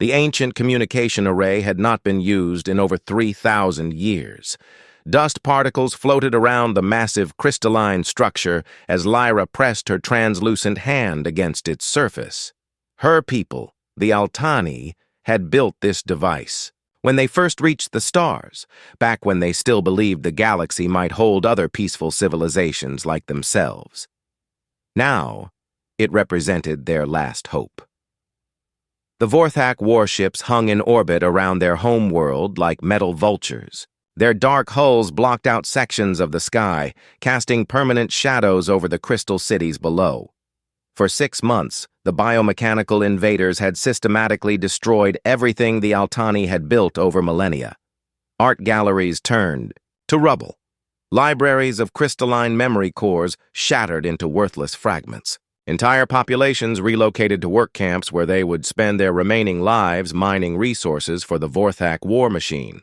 The ancient communication array had not been used in over 3,000 years. Dust particles floated around the massive crystalline structure as Lyra pressed her translucent hand against its surface. Her people, the Altani, had built this device when they first reached the stars, back when they still believed the galaxy might hold other peaceful civilizations like themselves. Now, it represented their last hope. The Vorthak warships hung in orbit around their home world like metal vultures. Their dark hulls blocked out sections of the sky, casting permanent shadows over the crystal cities below. For 6 months, the biomechanical invaders had systematically destroyed everything the Altani had built over millennia. Art galleries turned to rubble. Libraries of crystalline memory cores shattered into worthless fragments. Entire populations relocated to work camps where they would spend their remaining lives mining resources for the Vorthak war machine.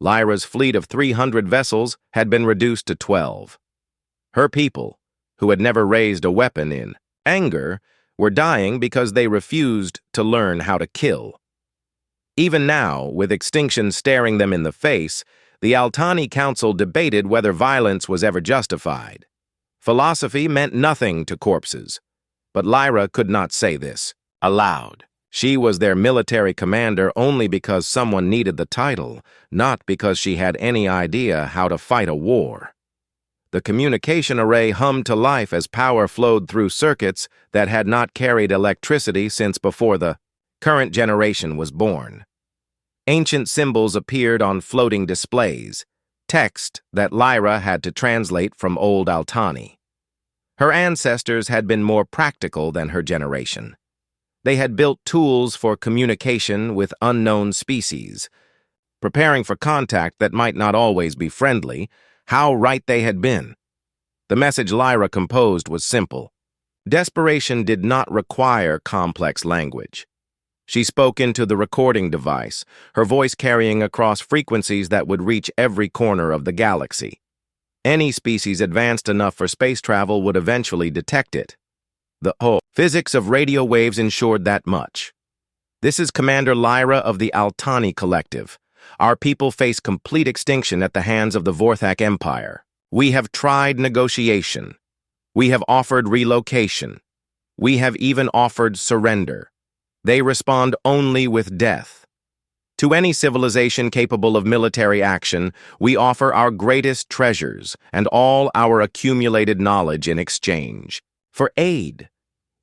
Lyra's fleet of 300 vessels had been reduced to 12. Her people, who had never raised a weapon in anger, were dying because they refused to learn how to kill. Even now, with extinction staring them in the face, the Altani Council debated whether violence was ever justified. Philosophy meant nothing to corpses, but Lyra could not say this aloud. She was their military commander only because someone needed the title, not because she had any idea how to fight a war. The communication array hummed to life as power flowed through circuits that had not carried electricity since before the current generation was born. Ancient symbols appeared on floating displays, text that Lyra had to translate from old Altani. Her ancestors had been more practical than her generation. They had built tools for communication with unknown species, preparing for contact that might not always be friendly. How right they had been. The message Lyra composed was simple. Desperation did not require complex language. She spoke into the recording device, her voice carrying across frequencies that would reach every corner of the galaxy. Any species advanced enough for space travel would eventually detect it. The physics of radio waves ensured that much. This is Commander Lyra of the Altani Collective. Our people face complete extinction at the hands of the Vorthak Empire. We have tried negotiation. We have offered relocation. We have even offered surrender. They respond only with death. To any civilization capable of military action, we offer our greatest treasures and all our accumulated knowledge in exchange. For aid.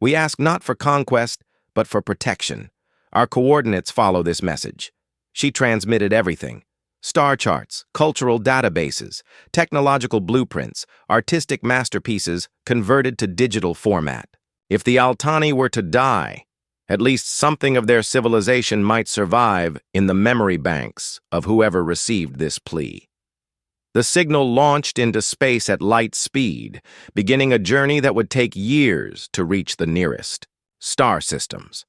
We ask not for conquest, but for protection. Our coordinates follow this message. She transmitted everything. Star charts, cultural databases, technological blueprints, artistic masterpieces converted to digital format. If the Altani were to die, at least something of their civilization might survive in the memory banks of whoever received this plea. The signal launched into space at light speed, beginning a journey that would take years to reach the nearest star systems.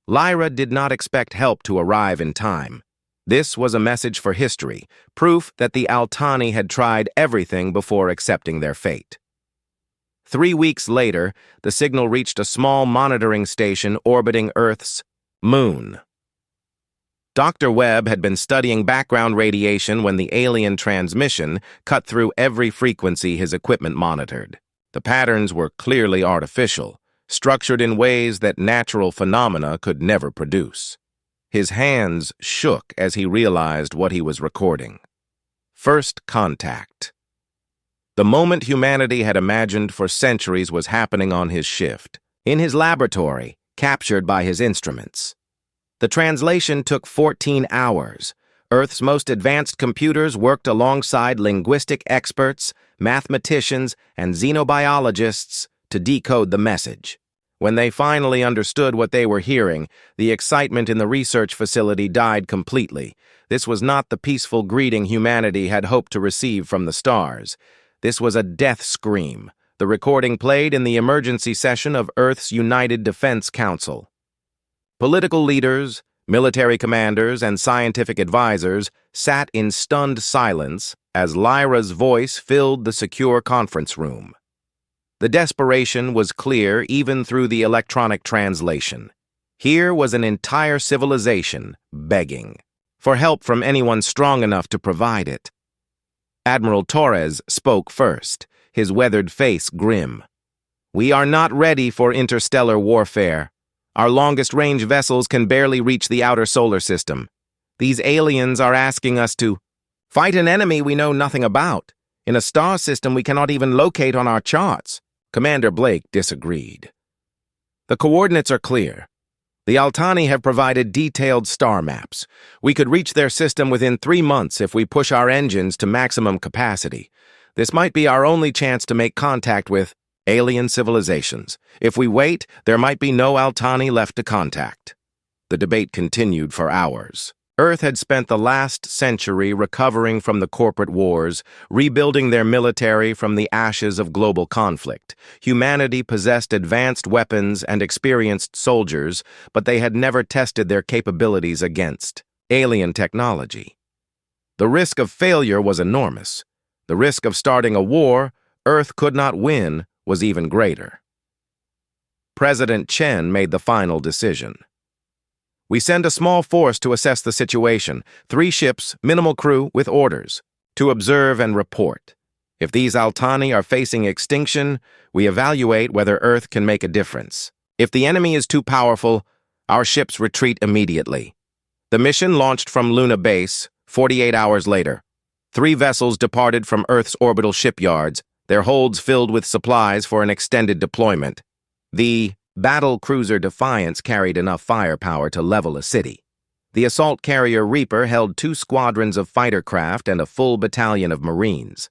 Lyra did not expect help to arrive in time. This was a message for history, proof that the Altani had tried everything before accepting their fate. 3 weeks later, the signal reached a small monitoring station orbiting Earth's moon. Dr. Webb had been studying background radiation when the alien transmission cut through every frequency his equipment monitored. The patterns were clearly artificial, structured in ways that natural phenomena could never produce. His hands shook as he realized what he was recording. First contact. The moment humanity had imagined for centuries was happening on his shift, in his laboratory, captured by his instruments. The translation took 14 hours. Earth's most advanced computers worked alongside linguistic experts, mathematicians, and xenobiologists to decode the message. When they finally understood what they were hearing, the excitement in the research facility died completely. This was not the peaceful greeting humanity had hoped to receive from the stars. This was a death scream, the recording played in the emergency session of Earth's United Defense Council. Political leaders, military commanders, and scientific advisors sat in stunned silence as Lyra's voice filled the secure conference room. The desperation was clear even through the electronic translation. Here was an entire civilization begging for help from anyone strong enough to provide it. Admiral Torres spoke first, his weathered face grim. "We are not ready for interstellar warfare. Our longest-range vessels can barely reach the outer solar system. These aliens are asking us to fight an enemy we know nothing about, in a star system we cannot even locate on our charts." Commander Blake disagreed. "The coordinates are clear. The Altani have provided detailed star maps. We could reach their system within 3 months if we push our engines to maximum capacity. This might be our only chance to make contact with alien civilizations. If we wait, there might be no Altani left to contact." The debate continued for hours. Earth had spent the last century recovering from the corporate wars, rebuilding their military from the ashes of global conflict. Humanity possessed advanced weapons and experienced soldiers, but they had never tested their capabilities against alien technology. The risk of failure was enormous. The risk of starting a war Earth could not win was even greater. President Chen made the final decision. "We send a small force to assess the situation, 3 ships, minimal crew, with orders, to observe and report. If these Altani are facing extinction, we evaluate whether Earth can make a difference. If the enemy is too powerful, our ships retreat immediately." The mission launched from Luna Base 48 hours later. 3 vessels departed from Earth's orbital shipyards, their holds filled with supplies for an extended deployment. The battle cruiser Defiance carried enough firepower to level a city. The assault carrier Reaper held 2 squadrons of fighter craft and a full battalion of Marines.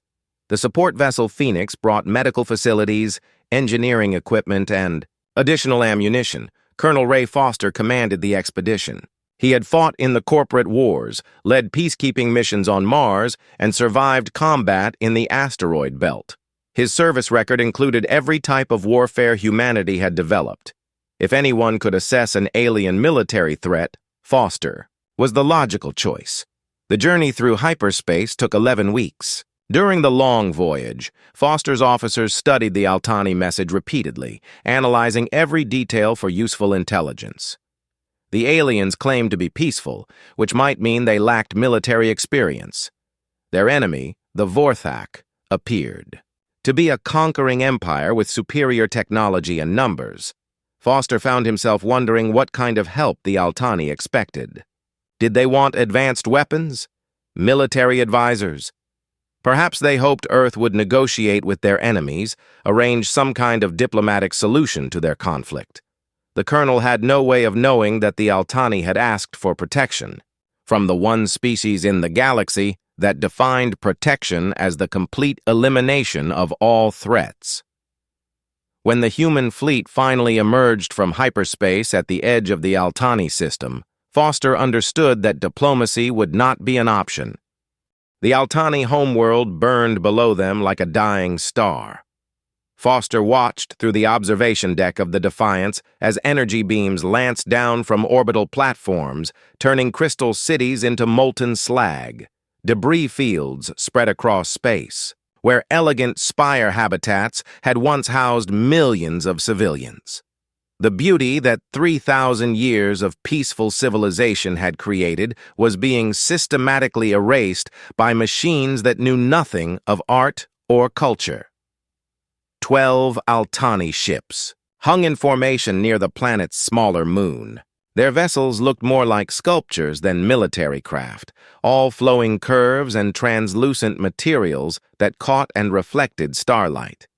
The support vessel Phoenix brought medical facilities, engineering equipment, and additional ammunition. Colonel Ray Foster commanded the expedition. He had fought in the corporate wars, led peacekeeping missions on Mars, and survived combat in the asteroid belt. His service record included every type of warfare humanity had developed. If anyone could assess an alien military threat, Foster was the logical choice. The journey through hyperspace took 11 weeks. During the long voyage, Foster's officers studied the Altani message repeatedly, analyzing every detail for useful intelligence. The aliens claimed to be peaceful, which might mean they lacked military experience. Their enemy, the Vorthak, appeared to be a conquering empire with superior technology and numbers. Foster found himself wondering what kind of help the Altani expected. Did they want advanced weapons? Military advisors? Perhaps they hoped Earth would negotiate with their enemies, arrange some kind of diplomatic solution to their conflict. The colonel had no way of knowing that the Altani had asked for protection from the one species in the galaxy that defined protection as the complete elimination of all threats. When the human fleet finally emerged from hyperspace at the edge of the Altani system, Foster understood that diplomacy would not be an option. The Altani homeworld burned below them like a dying star. Foster watched through the observation deck of the Defiance as energy beams lanced down from orbital platforms, turning crystal cities into molten slag. Debris fields spread across space, where elegant spire habitats had once housed millions of civilians. The beauty that 3,000 years of peaceful civilization had created was being systematically erased by machines that knew nothing of art or culture. 12 Altani ships hung in formation near the planet's smaller moon. Their vessels looked more like sculptures than military craft, all flowing curves and translucent materials that caught and reflected starlight.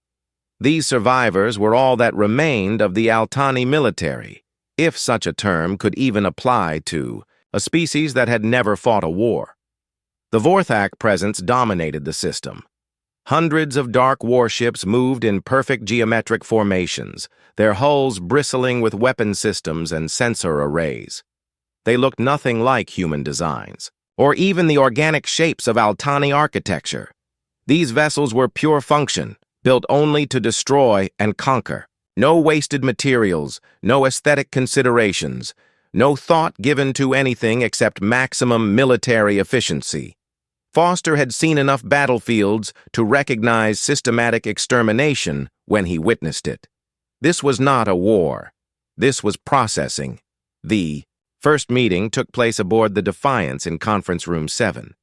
These survivors were all that remained of the Altani military, if such a term could even apply to a species that had never fought a war. The Vorthak presence dominated the system. Hundreds of dark warships moved in perfect geometric formations, their hulls bristling with weapon systems and sensor arrays. They looked nothing like human designs, or even the organic shapes of Altani architecture. These vessels were pure function, built only to destroy and conquer. No wasted materials, no aesthetic considerations, no thought given to anything except maximum military efficiency. Foster had seen enough battlefields to recognize systematic extermination when he witnessed it. This was not a war. This was processing. The first meeting took place aboard the Defiance in Conference Room 7.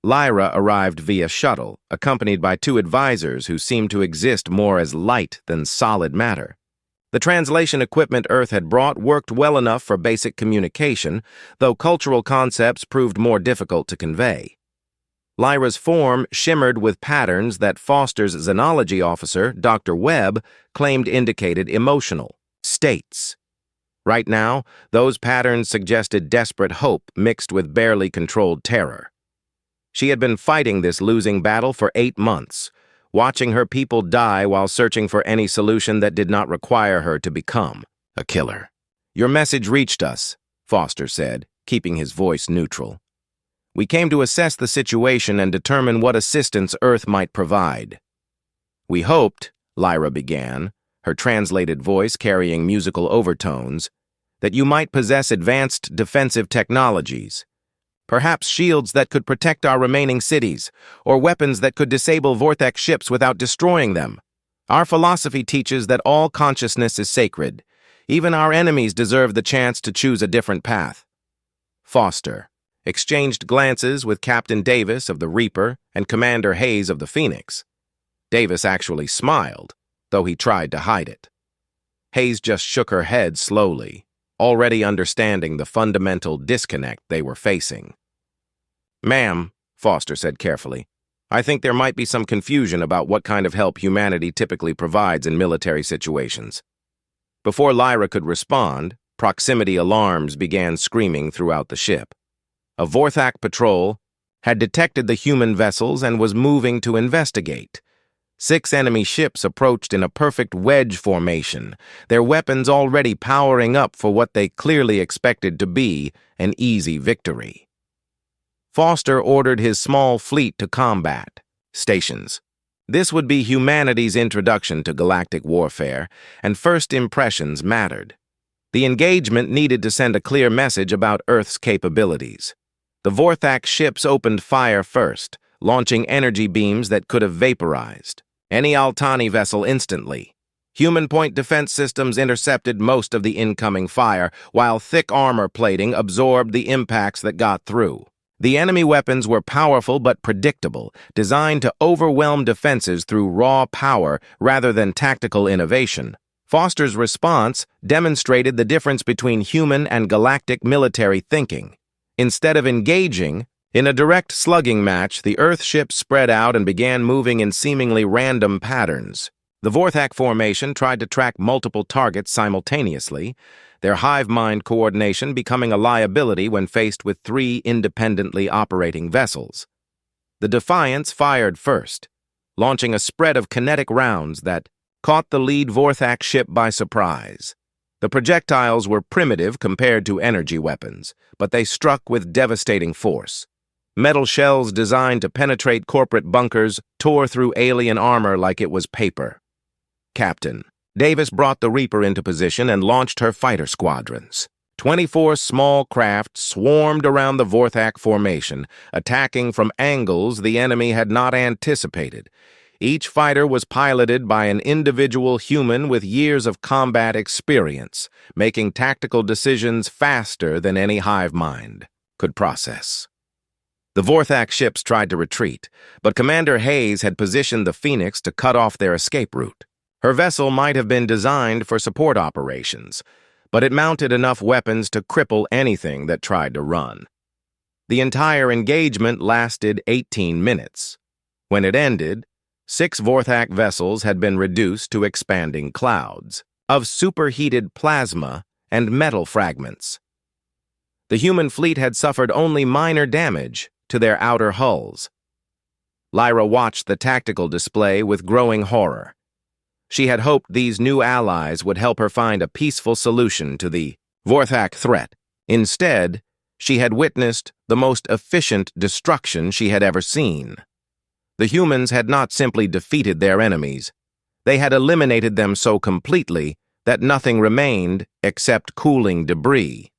Lyra arrived via shuttle, accompanied by two advisors who seemed to exist more as light than solid matter. The translation equipment Earth had brought worked well enough for basic communication, though cultural concepts proved more difficult to convey. Lyra's form shimmered with patterns that Foster's xenology officer, Dr. Webb, claimed indicated emotional states. Right now, those patterns suggested desperate hope mixed with barely controlled terror. She had been fighting this losing battle for 8 months, watching her people die while searching for any solution that did not require her to become a killer. "Your message reached us," Foster said, keeping his voice neutral. "We came to assess the situation and determine what assistance Earth might provide." "We hoped," Lyra began, her translated voice carrying musical overtones, "that you might possess advanced defensive technologies. Perhaps shields that could protect our remaining cities, or weapons that could disable Vortex ships without destroying them. Our philosophy teaches that all consciousness is sacred. Even our enemies deserve the chance to choose a different path." Foster exchanged glances with Captain Davis of the Reaper and Commander Hayes of the Phoenix. Davis actually smiled, though he tried to hide it. Hayes just shook her head slowly, already understanding the fundamental disconnect they were facing. "Ma'am," Foster said carefully, "I think there might be some confusion about what kind of help humanity typically provides in military situations." Before Lyra could respond, proximity alarms began screaming throughout the ship. A Vorthak patrol had detected the human vessels and was moving to investigate. 6 enemy ships approached in a perfect wedge formation, their weapons already powering up for what they clearly expected to be an easy victory. Foster ordered his small fleet to combat stations. This would be humanity's introduction to galactic warfare, and first impressions mattered. The engagement needed to send a clear message about Earth's capabilities. The Vorthak ships opened fire first, launching energy beams that could have vaporized any Altani vessel instantly. Human point defense systems intercepted most of the incoming fire, while thick armor plating absorbed the impacts that got through. The enemy weapons were powerful but predictable, designed to overwhelm defenses through raw power rather than tactical innovation. Foster's response demonstrated the difference between human and galactic military thinking. Instead of engaging in a direct slugging match, the Earth ships spread out and began moving in seemingly random patterns. The Vorthak formation tried to track multiple targets simultaneously, their hive mind coordination becoming a liability when faced with 3 independently operating vessels. The Defiance fired first, launching a spread of kinetic rounds that caught the lead Vorthak ship by surprise. The projectiles were primitive compared to energy weapons, but they struck with devastating force. Metal shells designed to penetrate corporate bunkers tore through alien armor like it was paper. Captain Davis brought the Reaper into position and launched her fighter squadrons. 24 small craft swarmed around the Vorthak formation, attacking from angles the enemy had not anticipated. Each fighter was piloted by an individual human with years of combat experience, making tactical decisions faster than any hive mind could process. The Vorthak ships tried to retreat, but Commander Hayes had positioned the Phoenix to cut off their escape route. Her vessel might have been designed for support operations, but it mounted enough weapons to cripple anything that tried to run. The entire engagement lasted 18 minutes. When it ended, 6 Vorthak vessels had been reduced to expanding clouds of superheated plasma and metal fragments. The human fleet had suffered only minor damage to their outer hulls. Lyra watched the tactical display with growing horror. She had hoped these new allies would help her find a peaceful solution to the Vorthak threat. Instead, she had witnessed the most efficient destruction she had ever seen. The humans had not simply defeated their enemies. They had eliminated them so completely that nothing remained except cooling debris.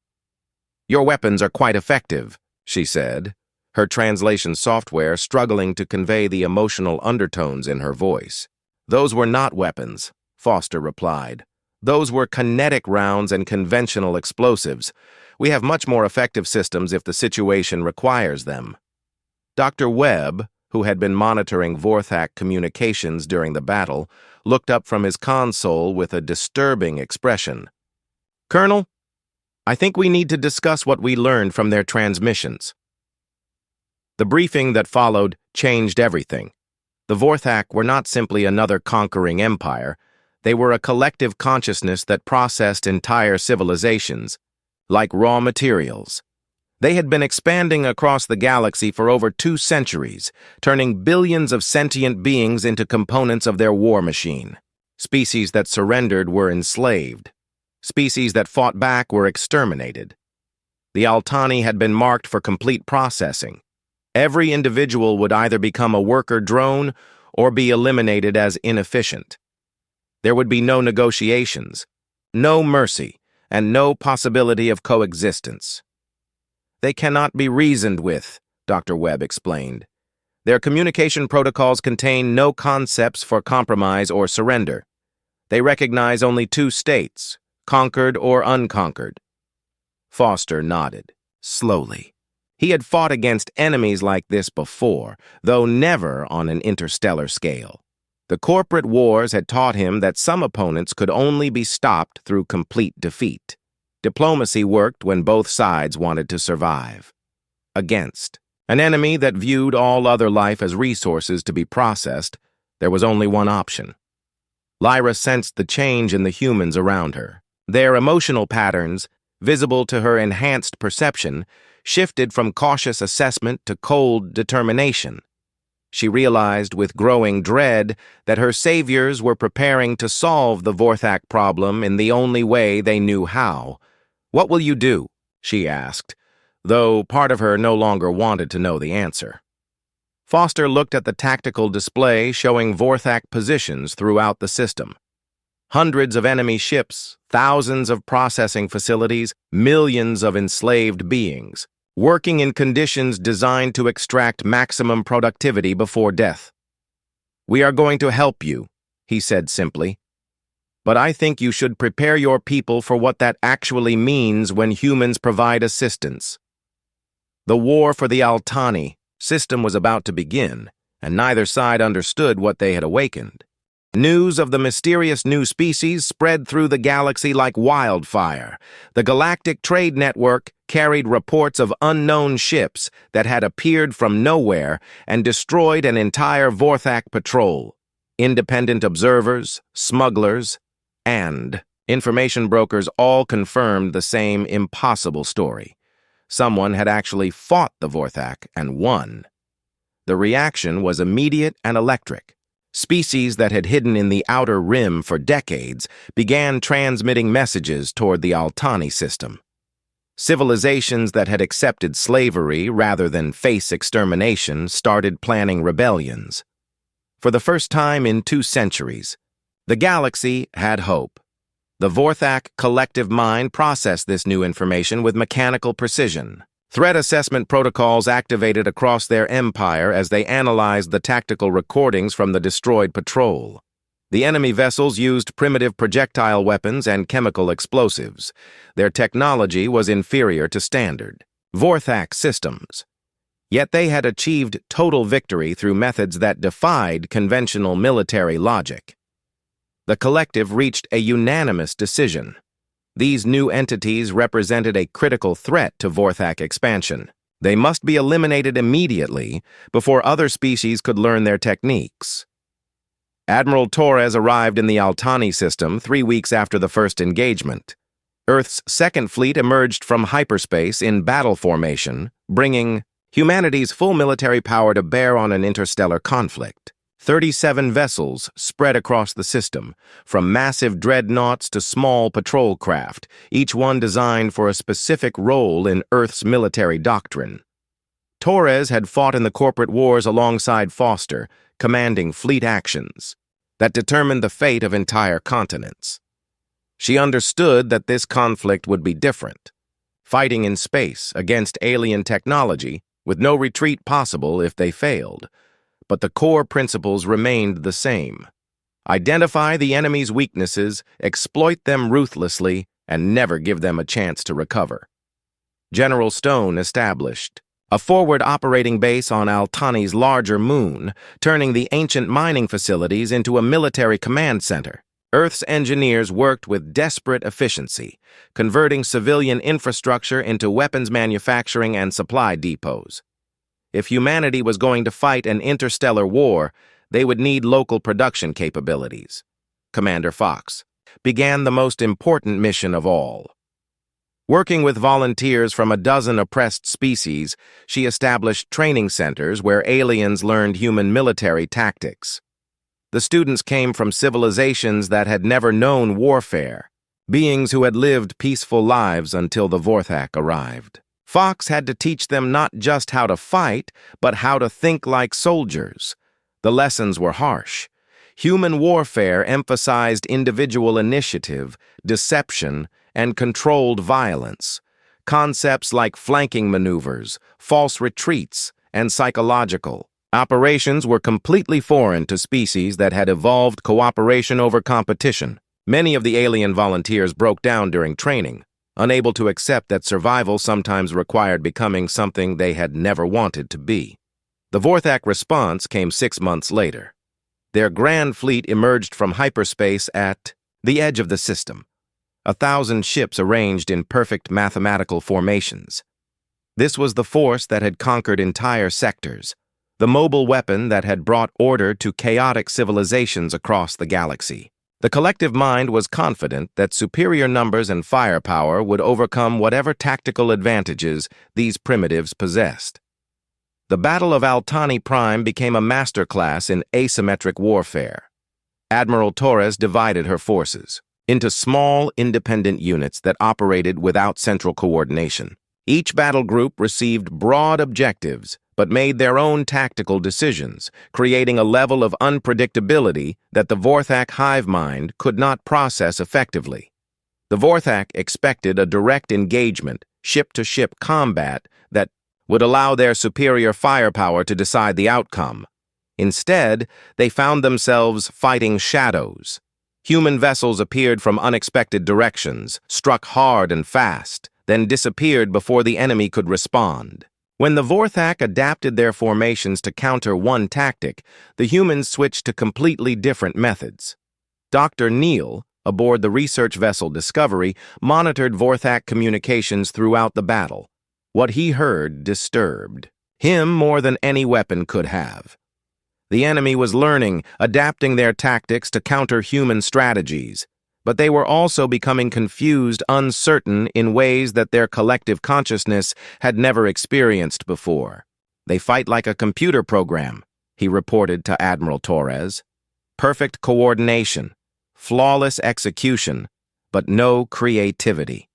"Your weapons are quite effective," she said, her translation software struggling to convey the emotional undertones in her voice. "Those were not weapons," Foster replied. Those were kinetic rounds and conventional explosives. We have much more effective systems if the situation requires them. Dr. Webb, who had been monitoring Vorthak communications during the battle, looked up from his console with a disturbing expression. "Colonel, I think we need to discuss what we learned from their transmissions." The briefing that followed changed everything. The Vorthak were not simply another conquering empire. They were a collective consciousness that processed entire civilizations, like raw materials. They had been expanding across the galaxy for over 2 centuries, turning billions of sentient beings into components of their war machine. Species that surrendered were enslaved. Species that fought back were exterminated. The Altani had been marked for complete processing. Every individual would either become a worker drone or be eliminated as inefficient. There would be no negotiations, no mercy, and no possibility of coexistence. "They cannot be reasoned with," Dr. Webb explained. "Their communication protocols contain no concepts for compromise or surrender. They recognize only 2 states, conquered or unconquered." Foster nodded, slowly. He had fought against enemies like this before, though never on an interstellar scale. The corporate wars had taught him that some opponents could only be stopped through complete defeat. Diplomacy worked when both sides wanted to survive. Against an enemy that viewed all other life as resources to be processed, there was only one option. Lyra sensed the change in the humans around her. Their emotional patterns, visible to her enhanced perception, shifted from cautious assessment to cold determination. She realized with growing dread that her saviors were preparing to solve the Vorthak problem in the only way they knew how. "What will you do?" she asked, though part of her no longer wanted to know the answer. Foster looked at the tactical display showing Vorthak positions throughout the system. Hundreds of enemy ships, thousands of processing facilities, millions of enslaved beings, working in conditions designed to extract maximum productivity before death. "We are going to help you," he said simply. "But I think you should prepare your people for what that actually means when humans provide assistance." The war for the Altani system was about to begin, and neither side understood what they had awakened. News of the mysterious new species spread through the galaxy like wildfire. The Galactic Trade Network carried reports of unknown ships that had appeared from nowhere and destroyed an entire Vorthak patrol. Independent observers, smugglers, and information brokers all confirmed the same impossible story. Someone had actually fought the Vorthak and won. The reaction was immediate and electric. Species that had hidden in the outer rim for decades began transmitting messages toward the Altani system. Civilizations that had accepted slavery rather than face extermination started planning rebellions. For the first time in 2 centuries, the galaxy had hope. The Vorthak collective mind processed this new information with mechanical precision. Threat assessment protocols activated across their empire as they analyzed the tactical recordings from the destroyed patrol. The enemy vessels used primitive projectile weapons and chemical explosives. Their technology was inferior to standard Vorthak systems. Yet they had achieved total victory through methods that defied conventional military logic. The collective reached a unanimous decision. These new entities represented a critical threat to Vorthak expansion. They must be eliminated immediately before other species could learn their techniques. Admiral Torres arrived in the Altani system 3 weeks after the first engagement. Earth's second fleet emerged from hyperspace in battle formation, bringing humanity's full military power to bear on an interstellar conflict. 37 vessels spread across the system, from massive dreadnoughts to small patrol craft, each one designed for a specific role in Earth's military doctrine. Torres had fought in the corporate wars alongside Foster, commanding fleet actions that determined the fate of entire continents. She understood that this conflict would be different, fighting in space against alien technology with no retreat possible if they failed. But the core principles remained the same. Identify the enemy's weaknesses, exploit them ruthlessly, and never give them a chance to recover. General Stone established a forward operating base on Altani's larger moon, turning the ancient mining facilities into a military command center. Earth's engineers worked with desperate efficiency, converting civilian infrastructure into weapons manufacturing and supply depots. If humanity was going to fight an interstellar war, they would need local production capabilities. Commander Fox began the most important mission of all. Working with volunteers from a dozen oppressed species, she established training centers where aliens learned human military tactics. The students came from civilizations that had never known warfare, beings who had lived peaceful lives until the Vorthak arrived. Fox had to teach them not just how to fight, but how to think like soldiers. The lessons were harsh. Human warfare emphasized individual initiative, deception, and controlled violence. Concepts like flanking maneuvers, false retreats, and psychological operations were completely foreign to species that had evolved cooperation over competition. Many of the alien volunteers broke down during training, unable to accept that survival sometimes required becoming something they had never wanted to be. The Vorthak response came 6 months later. Their grand fleet emerged from hyperspace at the edge of the system, 1,000 ships arranged in perfect mathematical formations. This was the force that had conquered entire sectors, the mobile weapon that had brought order to chaotic civilizations across the galaxy. The collective mind was confident that superior numbers and firepower would overcome whatever tactical advantages these primitives possessed. The Battle of Altani Prime became a masterclass in asymmetric warfare. Admiral Torres divided her forces into small, independent units that operated without central coordination. Each battle group received broad objectives, but made their own tactical decisions, creating a level of unpredictability that the Vorthak hive mind could not process effectively. The Vorthak expected a direct engagement, ship-to-ship combat that would allow their superior firepower to decide the outcome. Instead, they found themselves fighting shadows. Human vessels appeared from unexpected directions, struck hard and fast, then disappeared before the enemy could respond. When the Vorthak adapted their formations to counter one tactic, the humans switched to completely different methods. Dr. Neal, aboard the research vessel Discovery, monitored Vorthak communications throughout the battle. What he heard disturbed him more than any weapon could have. The enemy was learning, adapting their tactics to counter human strategies, but they were also becoming confused, uncertain in ways that their collective consciousness had never experienced before. "They fight like a computer program," he reported to Admiral Torres. "Perfect coordination, flawless execution, but no creativity.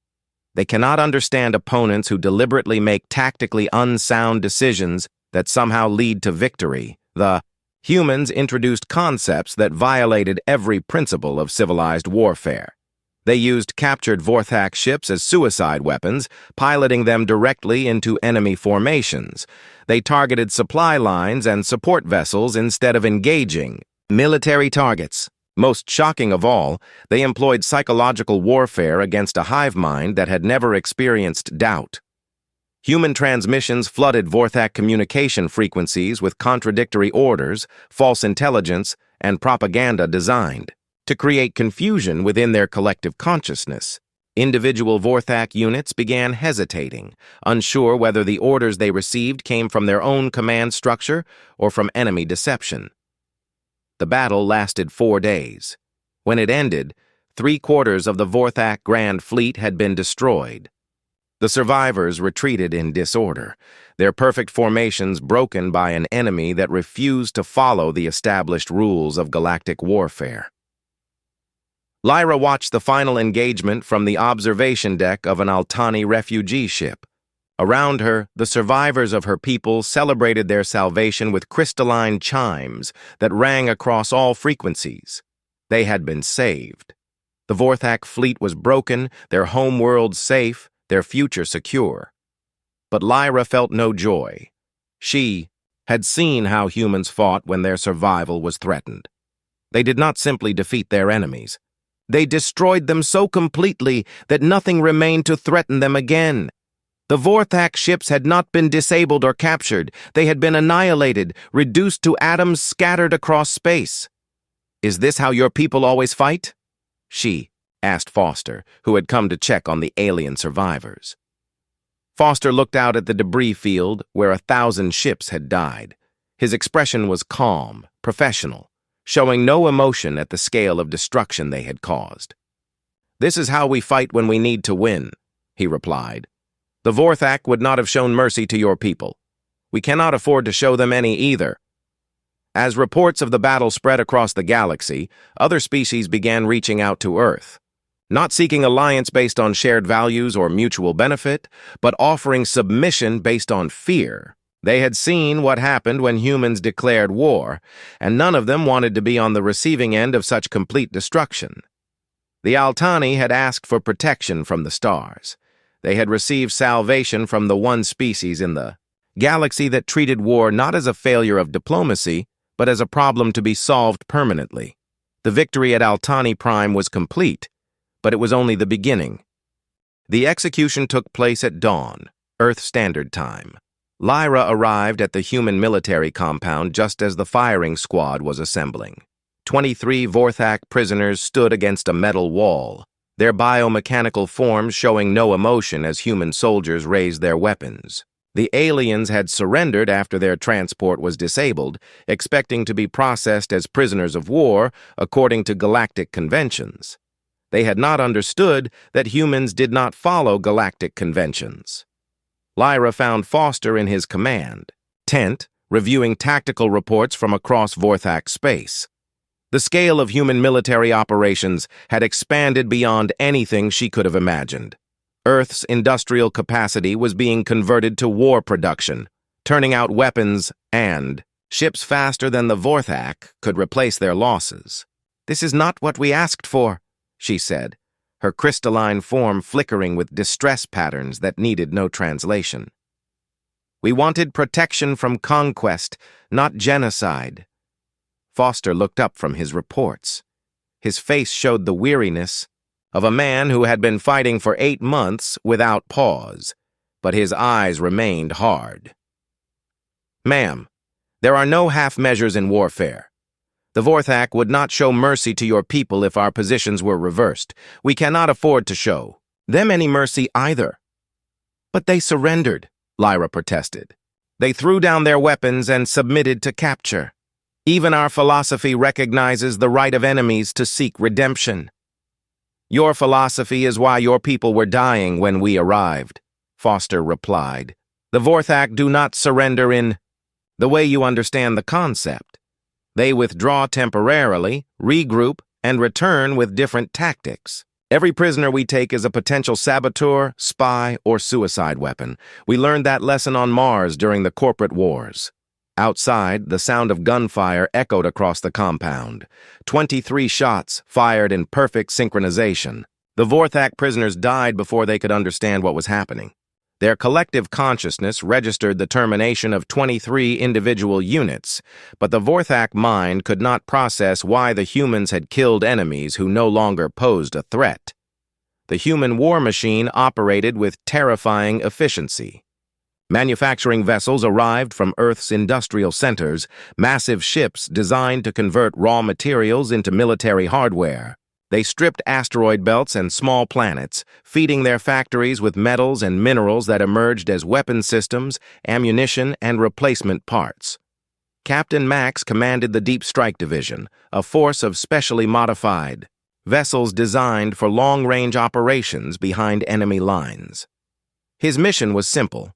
They cannot understand opponents who deliberately make tactically unsound decisions that somehow lead to victory." The humans introduced concepts that violated every principle of civilized warfare. They used captured Vorthak ships as suicide weapons, piloting them directly into enemy formations. They targeted supply lines and support vessels instead of engaging military targets. Most shocking of all, they employed psychological warfare against a hive mind that had never experienced doubt. Human transmissions flooded Vorthak communication frequencies with contradictory orders, false intelligence, and propaganda designed to create confusion within their collective consciousness. Individual Vorthak units began hesitating, unsure whether the orders they received came from their own command structure or from enemy deception. The battle lasted 4 days. When it ended, 3/4 of the Vorthak Grand Fleet had been destroyed. The survivors retreated in disorder, their perfect formations broken by an enemy that refused to follow the established rules of galactic warfare. Lyra watched the final engagement from the observation deck of an Altani refugee ship. Around her, the survivors of her people celebrated their salvation with crystalline chimes that rang across all frequencies. They had been saved. The Vorthak fleet was broken, their homeworld safe, their future secure. But Lyra felt no joy. She had seen how humans fought when their survival was threatened. They did not simply defeat their enemies. They destroyed them so completely that nothing remained to threaten them again. The Vorthak ships had not been disabled or captured. They had been annihilated, reduced to atoms scattered across space. "Is this how your people always fight?" She asked Foster, who had come to check on the alien survivors. Foster looked out at the debris field where 1,000 ships had died. His expression was calm, professional, showing no emotion at the scale of destruction they had caused. "This is how we fight when we need to win," he replied. "The Vorthak would not have shown mercy to your people. We cannot afford to show them any either." As reports of the battle spread across the galaxy, other species began reaching out to Earth, not seeking alliance based on shared values or mutual benefit, but offering submission based on fear. They had seen what happened when humans declared war, and none of them wanted to be on the receiving end of such complete destruction. The Altani had asked for protection from the stars. They had received salvation from the one species in the galaxy that treated war not as a failure of diplomacy, but as a problem to be solved permanently. The victory at Altani Prime was complete, but it was only the beginning. The execution took place at dawn, Earth Standard Time. Lyra arrived at the human military compound just as the firing squad was assembling. 23 Vorthak prisoners stood against a metal wall, their biomechanical forms showing no emotion as human soldiers raised their weapons. The aliens had surrendered after their transport was disabled, expecting to be processed as prisoners of war according to galactic conventions. They had not understood that humans did not follow galactic conventions. Lyra found Foster in his command tent, reviewing tactical reports from across Vorthak space. The scale of human military operations had expanded beyond anything she could have imagined. Earth's industrial capacity was being converted to war production, turning out weapons and ships faster than the Vorthak could replace their losses. "This is not what we asked for," she said, her crystalline form flickering with distress patterns that needed no translation. "We wanted protection from conquest, not genocide." Foster looked up from his reports. His face showed the weariness of a man who had been fighting for 8 months without pause, but his eyes remained hard. "Ma'am, there are no half measures in warfare. The Vorthak would not show mercy to your people if our positions were reversed. We cannot afford to show them any mercy either." "But they surrendered," Lyra protested. "They threw down their weapons and submitted to capture. Even our philosophy recognizes the right of enemies to seek redemption." "Your philosophy is why your people were dying when we arrived," Foster replied. "The Vorthak do not surrender in the way you understand the concept. They withdraw temporarily, regroup, and return with different tactics. Every prisoner we take is a potential saboteur, spy, or suicide weapon. We learned that lesson on Mars during the corporate wars." Outside, the sound of gunfire echoed across the compound. 23 shots fired in perfect synchronization. The Vorthak prisoners died before they could understand what was happening. Their collective consciousness registered the termination of 23 individual units, but the Vorthak mind could not process why the humans had killed enemies who no longer posed a threat. The human war machine operated with terrifying efficiency. Manufacturing vessels arrived from Earth's industrial centers, massive ships designed to convert raw materials into military hardware. They stripped asteroid belts and small planets, feeding their factories with metals and minerals that emerged as weapon systems, ammunition, and replacement parts. Captain Max commanded the Deep Strike Division, a force of specially modified vessels designed for long-range operations behind enemy lines. His mission was simple: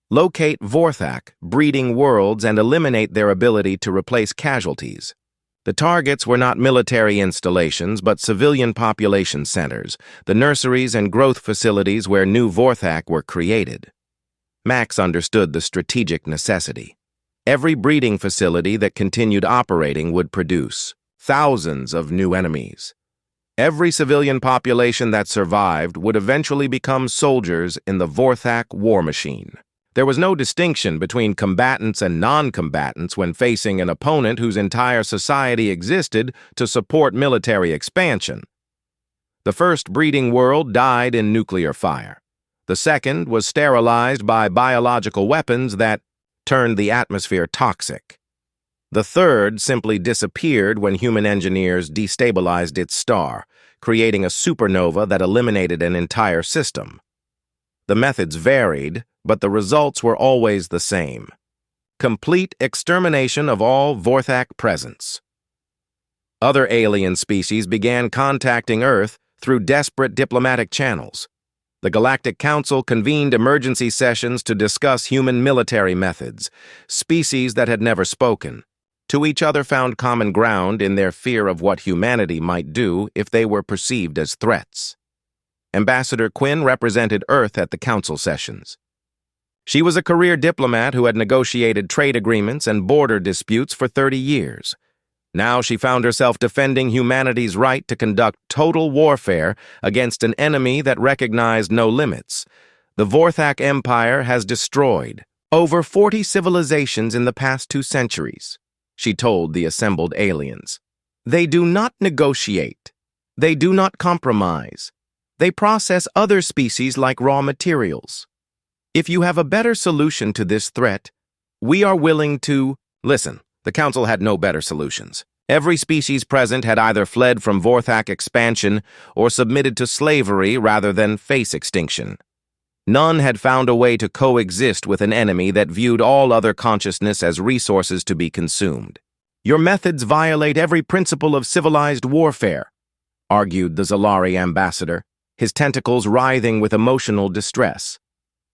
locate Vorthak, breeding worlds, and eliminate their ability to replace casualties. The targets were not military installations, but civilian population centers, the nurseries and growth facilities where new Vorthak were created. Max understood the strategic necessity. Every breeding facility that continued operating would produce thousands of new enemies. Every civilian population that survived would eventually become soldiers in the Vorthak war machine. There was no distinction between combatants and non-combatants when facing an opponent whose entire society existed to support military expansion. The first breeding world died in nuclear fire. The second was sterilized by biological weapons that turned the atmosphere toxic. The third simply disappeared when human engineers destabilized its star, creating a supernova that eliminated an entire system. The methods varied, but the results were always the same: complete extermination of all Vorthak presence. Other alien species began contacting Earth through desperate diplomatic channels. The Galactic Council convened emergency sessions to discuss human military methods. Species that had never spoken to each other found common ground in their fear of what humanity might do if they were perceived as threats. Ambassador Quinn represented Earth at the council sessions. She was a career diplomat who had negotiated trade agreements and border disputes for 30 years. Now she found herself defending humanity's right to conduct total warfare against an enemy that recognized no limits. The Vorthak Empire has destroyed over 40 civilizations in the past 2 centuries, she told the assembled aliens. They do not negotiate. They do not compromise. They process other species like raw materials. If you have a better solution to this threat, we are willing to listen. The Council had no better solutions. Every species present had either fled from Vorthak expansion or submitted to slavery rather than face extinction. None had found a way to coexist with an enemy that viewed all other consciousness as resources to be consumed. Your methods violate every principle of civilized warfare, argued the Zalari ambassador, his tentacles writhing with emotional distress.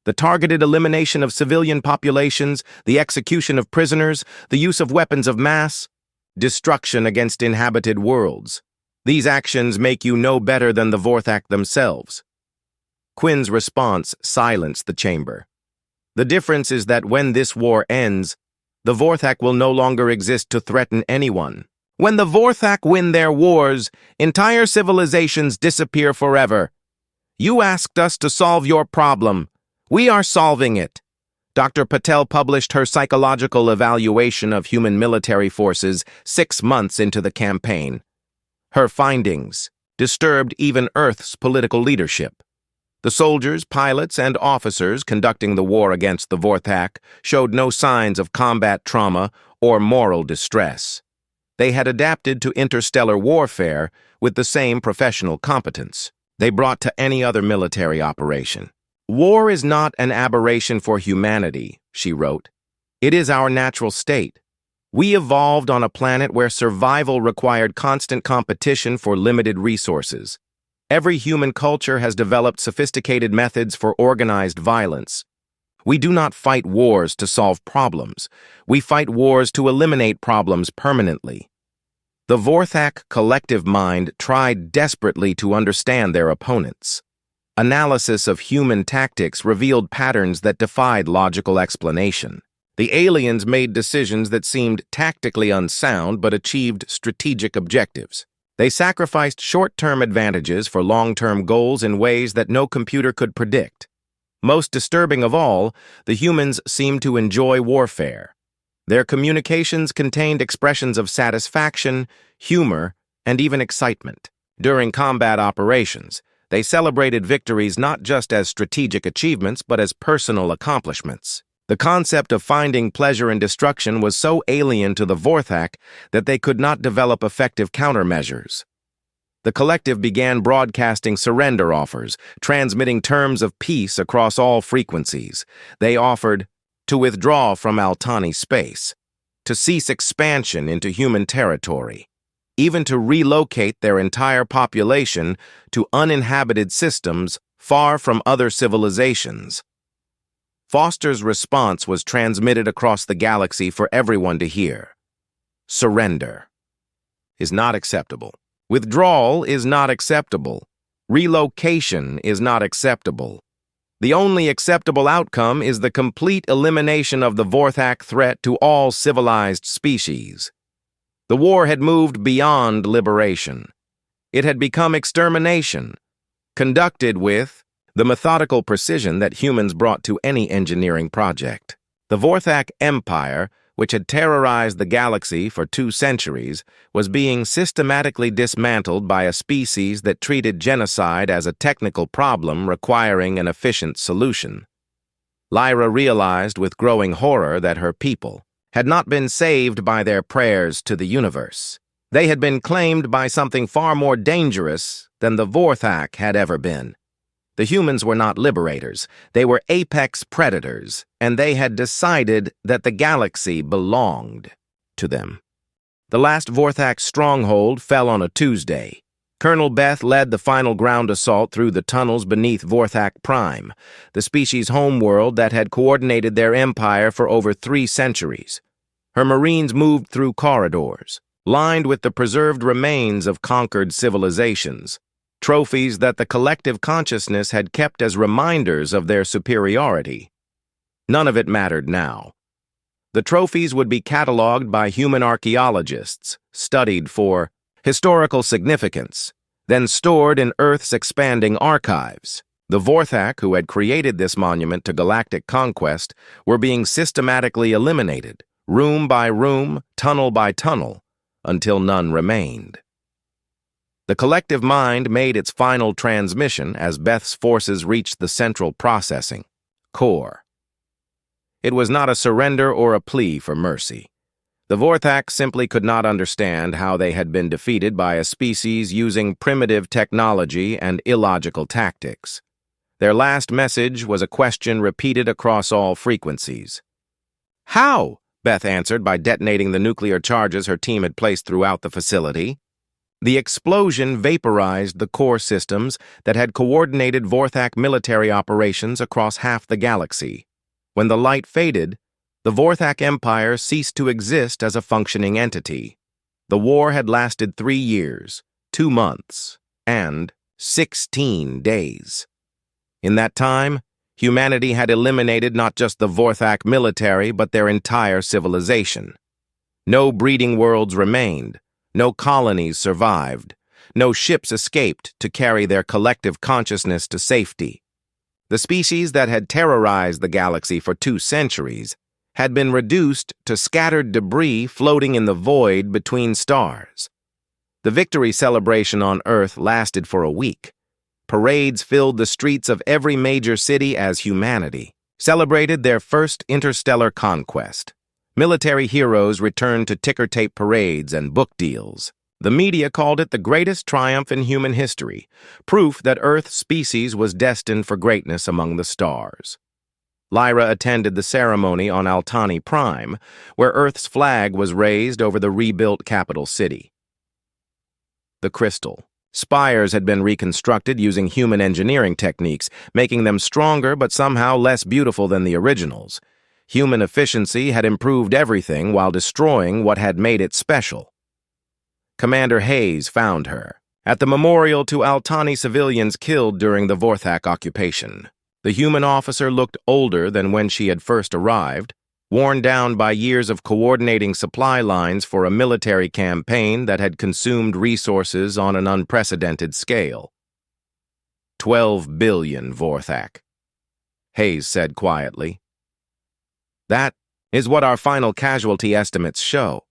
The targeted elimination of civilian populations, the execution of prisoners, the use of weapons of mass, destruction against inhabited worlds. These actions make you no better than the Vorthak themselves. Quinn's response silenced the chamber. The difference is that when this war ends, the Vorthak will no longer exist to threaten anyone. When the Vorthak win their wars, entire civilizations disappear forever. You asked us to solve your problem. We are solving it. Dr. Patel published her psychological evaluation of human military forces 6 months into the campaign. Her findings disturbed even Earth's political leadership. The soldiers, pilots, and officers conducting the war against the Vorthak showed no signs of combat trauma or moral distress. They had adapted to interstellar warfare with the same professional competence they brought to any other military operation. War is not an aberration for humanity, she wrote. It is our natural state. We evolved on a planet where survival required constant competition for limited resources. Every human culture has developed sophisticated methods for organized violence. We do not fight wars to solve problems. We fight wars to eliminate problems permanently. The Vorthak collective mind tried desperately to understand their opponents. Analysis of human tactics revealed patterns that defied logical explanation. The aliens made decisions that seemed tactically unsound but achieved strategic objectives. They sacrificed short-term advantages for long-term goals in ways that no computer could predict. Most disturbing of all, the humans seemed to enjoy warfare. Their communications contained expressions of satisfaction, humor, and even excitement. During combat operations, they celebrated victories not just as strategic achievements but as personal accomplishments. The concept of finding pleasure in destruction was so alien to the Vorthak that they could not develop effective countermeasures. The collective began broadcasting surrender offers, transmitting terms of peace across all frequencies. They offered to withdraw from Altani space, to cease expansion into human territory, even to relocate their entire population to uninhabited systems far from other civilizations. Foster's response was transmitted across the galaxy for everyone to hear. Surrender is not acceptable. Withdrawal is not acceptable. Relocation is not acceptable. The only acceptable outcome is the complete elimination of the Vorthak threat to all civilized species. The war had moved beyond liberation. It had become extermination, conducted with the methodical precision that humans brought to any engineering project. The Vorthak Empire, which had terrorized the galaxy for 2 centuries, was being systematically dismantled by a species that treated genocide as a technical problem requiring an efficient solution. Lyra realized with growing horror that her people had not been saved by their prayers to the universe. They had been claimed by something far more dangerous than the Vorthak had ever been. The humans were not liberators, they were apex predators, and they had decided that the galaxy belonged to them. The last Vorthak stronghold fell on a Tuesday. Colonel Beth led the final ground assault through the tunnels beneath Vorthak Prime, the species' homeworld that had coordinated their empire for over 3 centuries. Her Marines moved through corridors, lined with the preserved remains of conquered civilizations, trophies that the collective consciousness had kept as reminders of their superiority. None of it mattered now. The trophies would be cataloged by human archaeologists, studied for historical significance, then stored in Earth's expanding archives. The Vorthak, who had created this monument to galactic conquest, were being systematically eliminated, room by room, tunnel by tunnel, until none remained. The collective mind made its final transmission as Beth's forces reached the central processing core. It was not a surrender or a plea for mercy. The Vorthak simply could not understand how they had been defeated by a species using primitive technology and illogical tactics. Their last message was a question repeated across all frequencies. "How?" Beth answered by detonating the nuclear charges her team had placed throughout the facility. The explosion vaporized the core systems that had coordinated Vorthak military operations across half the galaxy. When the light faded, the Vorthak Empire ceased to exist as a functioning entity. The war had lasted 3 years, 2 months, and 16 days. In that time, humanity had eliminated not just the Vorthak military, but their entire civilization. No breeding worlds remained. No colonies survived. No ships escaped to carry their collective consciousness to safety. The species that had terrorized the galaxy for 2 centuries had been reduced to scattered debris floating in the void between stars. The victory celebration on Earth lasted for a week. Parades filled the streets of every major city as humanity celebrated their first interstellar conquest. Military heroes returned to ticker-tape parades and book deals. The media called it the greatest triumph in human history, proof that Earth's species was destined for greatness among the stars. Lyra attended the ceremony on Altani Prime, where Earth's flag was raised over the rebuilt capital city. The crystal. Spires had been reconstructed using human engineering techniques, making them stronger but somehow less beautiful than the originals. Human efficiency had improved everything while destroying what had made it special. Commander Hayes found her at the memorial to Altani civilians killed during the Vorthak occupation. The human officer looked older than when she had first arrived, worn down by years of coordinating supply lines for a military campaign that had consumed resources on an unprecedented scale. 12 billion Vorthak, Hayes said quietly. That is what our final casualty estimates show.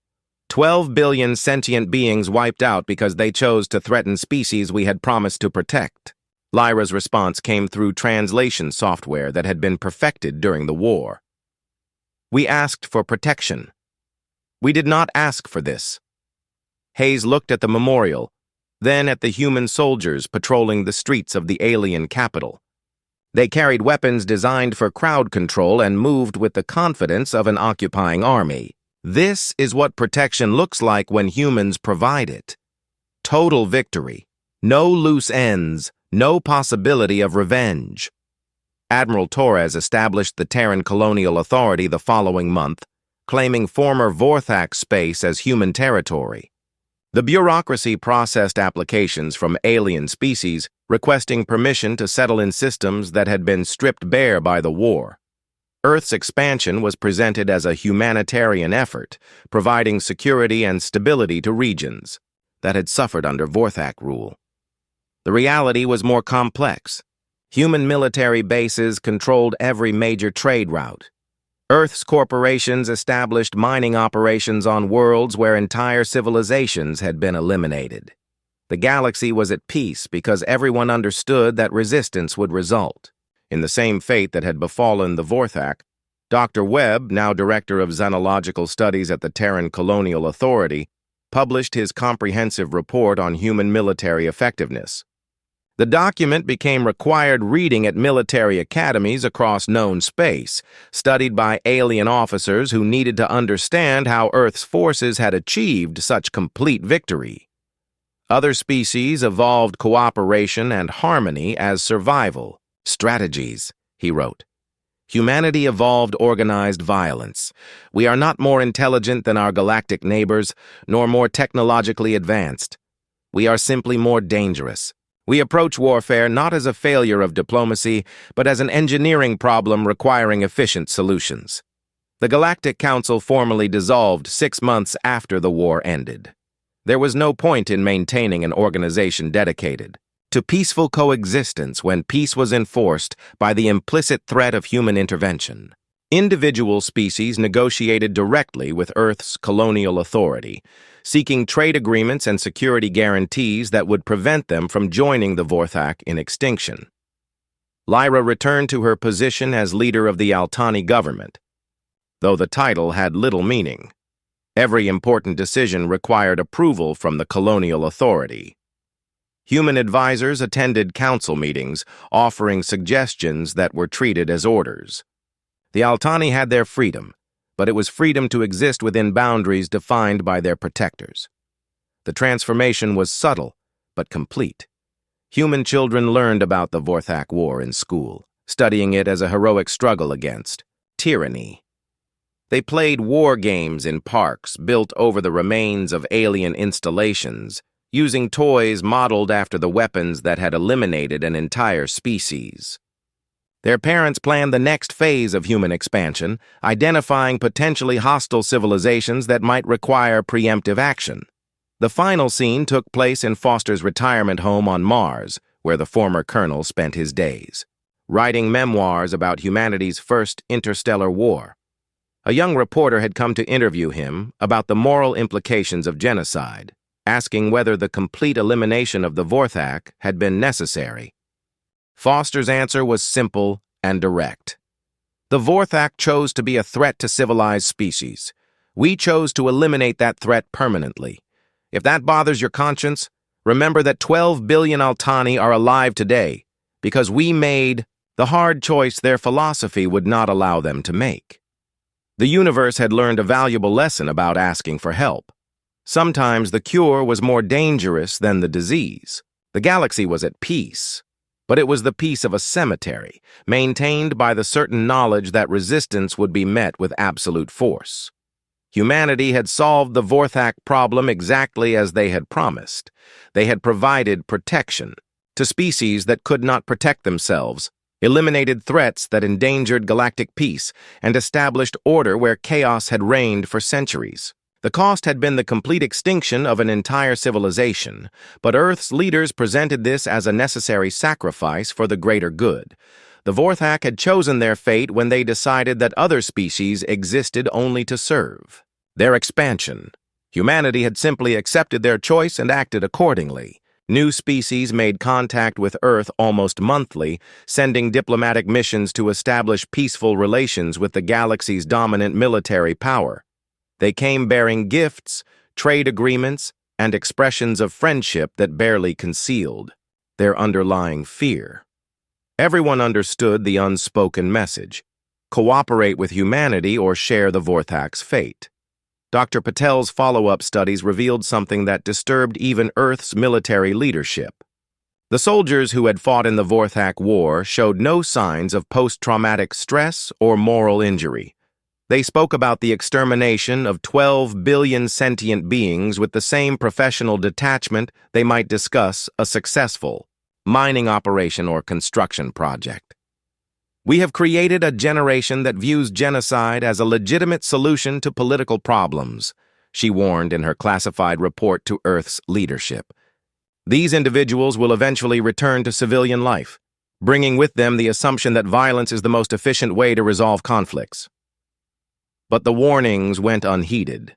12 billion sentient beings wiped out because they chose to threaten species we had promised to protect. Lyra's response came through translation software that had been perfected during the war. We asked for protection. We did not ask for this. Hayes looked at the memorial, then at the human soldiers patrolling the streets of the alien capital. They carried weapons designed for crowd control and moved with the confidence of an occupying army. This is what protection looks like when humans provide it. Total victory. No loose ends. No possibility of revenge. Admiral Torres established the Terran Colonial Authority the following month, claiming former Vorthak space as human territory. The bureaucracy processed applications from alien species requesting permission to settle in systems that had been stripped bare by the war. Earth's expansion was presented as a humanitarian effort, providing security and stability to regions that had suffered under Vorthak rule. The reality was more complex. Human military bases controlled every major trade route. Earth's corporations established mining operations on worlds where entire civilizations had been eliminated. The galaxy was at peace because everyone understood that resistance would result. In the same fate that had befallen the Vorthak, Dr. Webb, now director of xenological studies at the Terran Colonial Authority, published his comprehensive report on human military effectiveness. The document became required reading at military academies across known space, studied by alien officers who needed to understand how Earth's forces had achieved such complete victory. Other species evolved cooperation and harmony as survival strategies, he wrote. Humanity evolved organized violence. We are not more intelligent than our galactic neighbors, nor more technologically advanced. We are simply more dangerous. We approach warfare not as a failure of diplomacy, but as an engineering problem requiring efficient solutions. The Galactic Council formally dissolved 6 months after the war ended. There was no point in maintaining an organization dedicated to peaceful coexistence when peace was enforced by the implicit threat of human intervention. Individual species negotiated directly with Earth's colonial authority, seeking trade agreements and security guarantees that would prevent them from joining the Vorthak in extinction. Lyra returned to her position as leader of the Altani government, though the title had little meaning. Every important decision required approval from the colonial authority. Human advisors attended council meetings, offering suggestions that were treated as orders. The Altani had their freedom, but it was freedom to exist within boundaries defined by their protectors. The transformation was subtle, but complete. Human children learned about the Vorthak War in school, studying it as a heroic struggle against tyranny. They played war games in parks built over the remains of alien installations, using toys modeled after the weapons that had eliminated an entire species. Their parents planned the next phase of human expansion, identifying potentially hostile civilizations that might require preemptive action. The final scene took place in Foster's retirement home on Mars, where the former colonel spent his days, writing memoirs about humanity's first interstellar war. A young reporter had come to interview him about the moral implications of genocide, asking whether the complete elimination of the Vorthak had been necessary. Foster's answer was simple and direct. The Vorthak chose to be a threat to civilized species. We chose to eliminate that threat permanently. If that bothers your conscience, remember that 12 billion Altani are alive today because we made the hard choice their philosophy would not allow them to make. The universe had learned a valuable lesson about asking for help. Sometimes the cure was more dangerous than the disease. The galaxy was at peace, but it was the peace of a cemetery, maintained by the certain knowledge that resistance would be met with absolute force. Humanity had solved the Vorthak problem exactly as they had promised. They had provided protection to species that could not protect themselves, eliminated threats that endangered galactic peace, and established order where chaos had reigned for centuries. The cost had been the complete extinction of an entire civilization, but Earth's leaders presented this as a necessary sacrifice for the greater good. The Vorthak had chosen their fate when they decided that other species existed only to serve their expansion. Humanity had simply accepted their choice and acted accordingly. New species made contact with Earth almost monthly, sending diplomatic missions to establish peaceful relations with the galaxy's dominant military power. They came bearing gifts, trade agreements, and expressions of friendship that barely concealed their underlying fear. Everyone understood the unspoken message: cooperate with humanity or share the Vorthak's fate. Dr. Patel's follow-up studies revealed something that disturbed even Earth's military leadership. The soldiers who had fought in the Vorthak War showed no signs of post-traumatic stress or moral injury. They spoke about the extermination of 12 billion sentient beings with the same professional detachment they might discuss a successful mining operation or construction project. We have created a generation that views genocide as a legitimate solution to political problems, she warned in her classified report to Earth's leadership. These individuals will eventually return to civilian life, bringing with them the assumption that violence is the most efficient way to resolve conflicts. But the warnings went unheeded.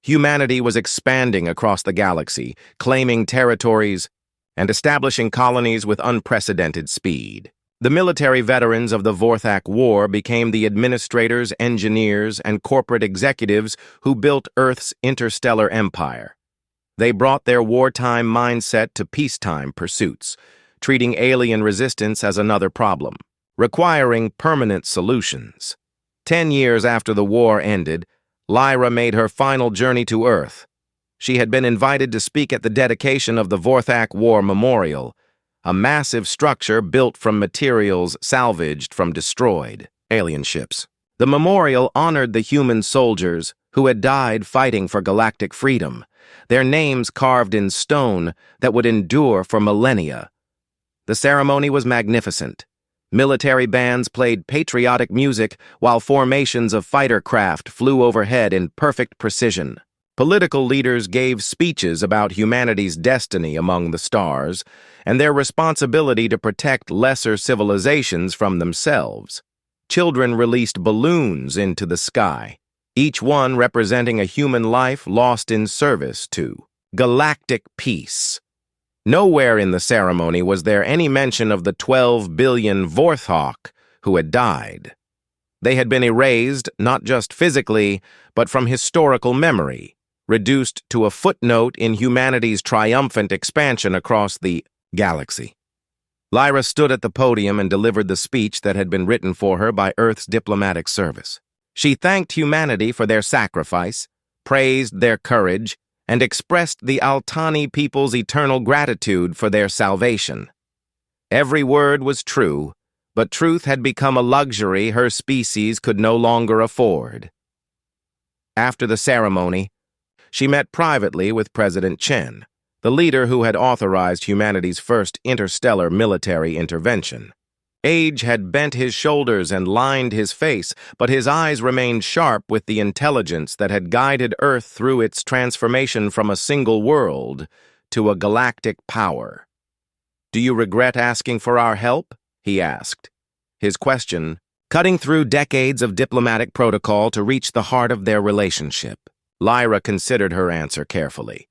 Humanity was expanding across the galaxy, claiming territories and establishing colonies with unprecedented speed. The military veterans of the HFY War became the administrators, engineers, and corporate executives who built Earth's interstellar empire. They brought their wartime mindset to peacetime pursuits, treating alien resistance as another problem, requiring permanent solutions. 10 years after the war ended, Lyra made her final journey to Earth. She had been invited to speak at the dedication of the HFY War Memorial, a massive structure built from materials salvaged from destroyed alien ships. The memorial honored the human soldiers who had died fighting for galactic freedom, their names carved in stone that would endure for millennia. The ceremony was magnificent. Military bands played patriotic music while formations of fighter craft flew overhead in perfect precision. Political leaders gave speeches about humanity's destiny among the stars and their responsibility to protect lesser civilizations from themselves. Children released balloons into the sky, each one representing a human life lost in service to galactic peace. Nowhere in the ceremony was there any mention of the 12 billion Vorthok who had died. They had been erased not just physically, but from historical memory, reduced to a footnote in humanity's triumphant expansion across the galaxy. Lyra stood at the podium and delivered the speech that had been written for her by Earth's diplomatic service. She thanked humanity for their sacrifice, praised their courage, and expressed the Altani people's eternal gratitude for their salvation. Every word was true, but truth had become a luxury her species could no longer afford. After the ceremony, she met privately with President Chen, the leader who had authorized humanity's first interstellar military intervention. Age had bent his shoulders and lined his face, but his eyes remained sharp with the intelligence that had guided Earth through its transformation from a single world to a galactic power. "Do you regret asking for our help?" he asked, his question cutting through decades of diplomatic protocol to reach the heart of their relationship. Lyra considered her answer carefully.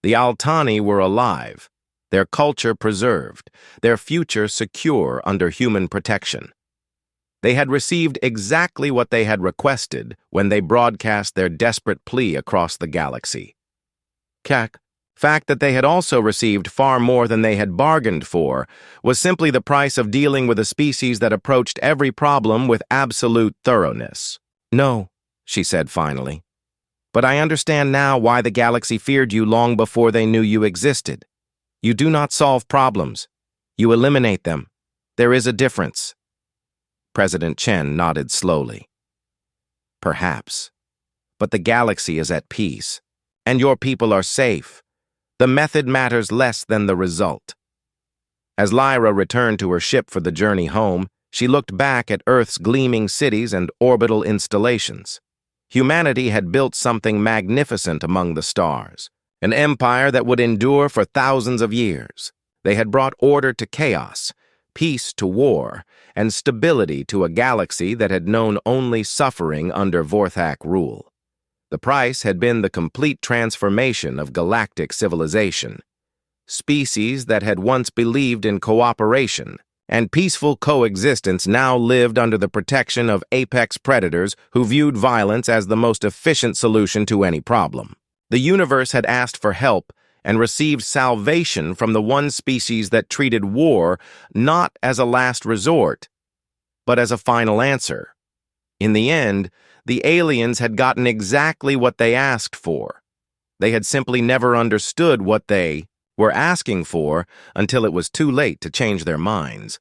The Altani were alive, their culture preserved, their future secure under human protection. They had received exactly what they had requested when they broadcast their desperate plea across the galaxy. Fact that they had also received far more than they had bargained for was simply the price of dealing with a species that approached every problem with absolute thoroughness. "No," she said finally. "But I understand now why the galaxy feared you long before they knew you existed. You do not solve problems. You eliminate them. There is a difference." President Chen nodded slowly. "Perhaps. But the galaxy is at peace, and your people are safe. The method matters less than the result." As Lyra returned to her ship for the journey home, she looked back at Earth's gleaming cities and orbital installations. Humanity had built something magnificent among the stars, an empire that would endure for thousands of years. They had brought order to chaos, peace to war, and stability to a galaxy that had known only suffering under Vorthak rule. The price had been the complete transformation of galactic civilization. Species that had once believed in cooperation and peaceful coexistence now lived under the protection of apex predators who viewed violence as the most efficient solution to any problem. The universe had asked for help and received salvation from the one species that treated war not as a last resort, but as a final answer. In the end, the aliens had gotten exactly what they asked for. They had simply never understood what they were asking for until it was too late to change their minds.